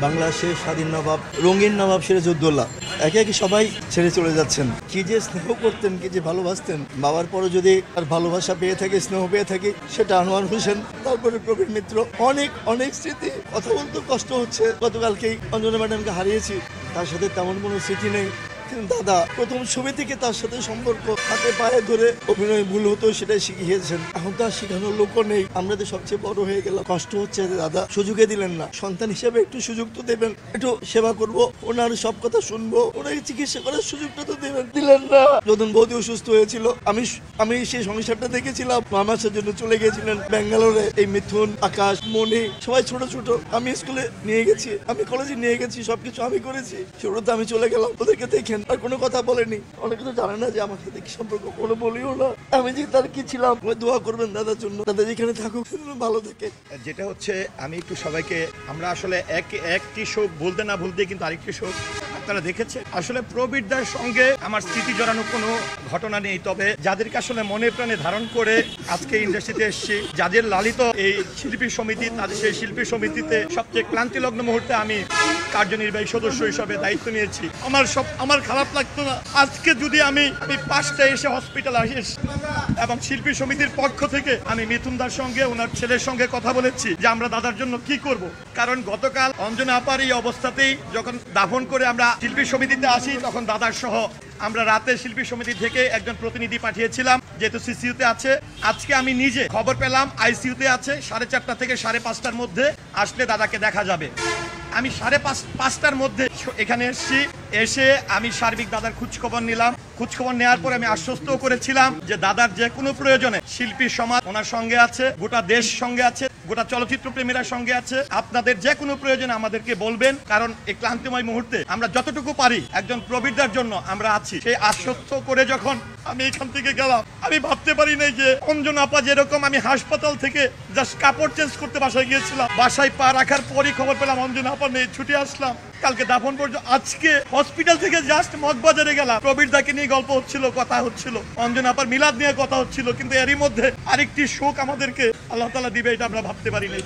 বাংলাদেশের স্বাধীন নবাব, রঙিন নবাব সিরাজউদ্দৌলা একে একে সবাই ছেড়ে চলে যাচ্ছেন। কি যে স্নেহ করতেন, কি যে ভালোবাসতেন। বাবার পরে যদি আর ভালোবাসা পেয়ে থাকে, স্নেহ পেয়ে থাকে, সেটা আনোয়ার হোসেন, তারপরে প্রবীর মিত্র। অনেক অনেক স্মৃতি, কথা বলতে কষ্ট হচ্ছে। গতকালকেই অঞ্জনা ম্যাডামকে হারিয়েছি, তার সাথে তেমন কোনো স্মৃতি নেই। দাদা প্রথম ছবি থেকে তার সাথে সম্পর্ক, হাতে পায়ে ধরে অভিনয় ভুল হতো সেটাই শিখিয়েছেন। এখন তো আর শেখানোর লোকও নেই, আমরা তো সবচেয়ে বড় হয়ে গেলাম। কষ্ট হচ্ছে দাদা, সুযোগে দিলেন না। সন্তান হিসেবে একটু সুযোগ তো দেবেন, একটু সেবা করব, ওনার সব কথা শুনবো, ওনাকে চিকিৎসা করার সুযোগটা তো দেবেন, দিলেন না। যখন বৌদি অসুস্থ হয়েছিল, আমি সেই সংসারটা দেখেছিলাম। মামার জন্য চলে গিয়েছিলেন ব্যাঙ্গালোরে। এই মিথুন, আকাশ, মনি সবাই ছোট ছোট, আমি স্কুলে নিয়ে গেছি, আমি কলেজে নিয়ে গেছি, সবকিছু আমি করেছি। শুরুতে আমি চলে গেলাম, ওদেরকে দেখেন আর কোনো কথা বলেনি। অনেকে তো জানে না যে আমার সাথে কি সম্পর্ক, কোনো বলিও না। আমি যে তার কি ছিলাম, দোয়া করবেন দাদার জন্য, দাদা যেখানে থাকুক ভালো থাকে। যেটা হচ্ছে, আমি একটু সবাইকে, আমরা আসলে একটি শোক বলতে না বলতে কিন্তু আরেকটি শোক আপনারা দেখেছেন। আসলে প্রবীরদার সঙ্গে আমার স্মৃতি জড়ানো কোনো ঘটনা নেই, তবে যাদেরকে আসলে মনে প্রাণে ধারণ করে আজকে ইন্ডাস্ট্রিতে এসেছি, যাদের লালিত এই শিল্পী সমিতি, তাদের সেই শিল্পী সমিতিতে সবচেয়ে ক্লান্তিলগ্ন মুহূর্তে আমি কার্যনির্বাহী সদস্য হিসাবে দায়িত্ব নিয়েছি। আমার খারাপ লাগতো না আজকে যদি আমি 5টায় এসে হসপিটাল আসি, এবং শিল্পী সমিতির পক্ষ থেকে আমি মিথুনদার সঙ্গে, ওনার ছেলের সঙ্গে কথা বলেছি যে আমরা দাদার জন্য কি করব। কারণ গতকাল অঞ্জনা আপার এই অবস্থাতেই যখন দাফন করে আমরা শিল্পী সমিতিতে আসি, তখন দাদার সহ আমরা রাতে শিল্পী সমিতি থেকে একজন প্রতিনিধি পাঠিয়েছিলাম, যেহেতু সিসিইউতে আছে। আজকে আমি নিজে খবর পেলাম আইসিইউতে আছে, 4:30 থেকে 5:30-র মধ্যে আসলে দাদাকে দেখা যাবে। আমি 5:30-5টার মধ্যে এখানে এসে আমি সার্বিক দাদার খোঁজখবর নিলাম। খোঁজখবর নেওয়ার পরে আমি আশ্বস্ত করেছিলাম যে দাদার যে কোনো প্রয়োজনে শিল্পী সমাজ ওনার সঙ্গে আছে, গোটা দেশ সঙ্গে আছে, গোটা চলচ্চিত্র প্রেমীরা সঙ্গে আছে। আপনাদের যে কোনো প্রয়োজনে আমাদেরকে বলবেন, কারণ এই ক্লান্তিময় মুহূর্তে আমরা যতটুকু পারি একজন প্রবীরদার জন্য আমরা আছি। সেই আশ্বস্ত করে যখন আমি এখান থেকে গেলাম, আমি ভাবতে পারি নাই যে অঞ্জনা আপা যেরকম, আমি হাসপাতাল থেকে জাস্ট কাপড় চেঞ্জ করতে বাসায় গিয়েছিলাম, বাসায় পা রাখার পরই খবর পেলাম অঞ্জনা আপা নেই, ছুটে আসলাম। কালকে দাফন পর্যন্ত, আজকে হসপিটাল থেকে জাস্ট মগবাজারে গেলাম, প্রবীরদাকে নিয়ে গল্প হচ্ছিল, কথা হচ্ছিল, অঞ্জনা আপার মিলাদ নিয়ে কথা হচ্ছিল, কিন্তু এরই মধ্যে আরেকটি শোক আমাদেরকে আল্লাহ তাআলা দিবে এটা আমরা ভাবতে পারি নাই।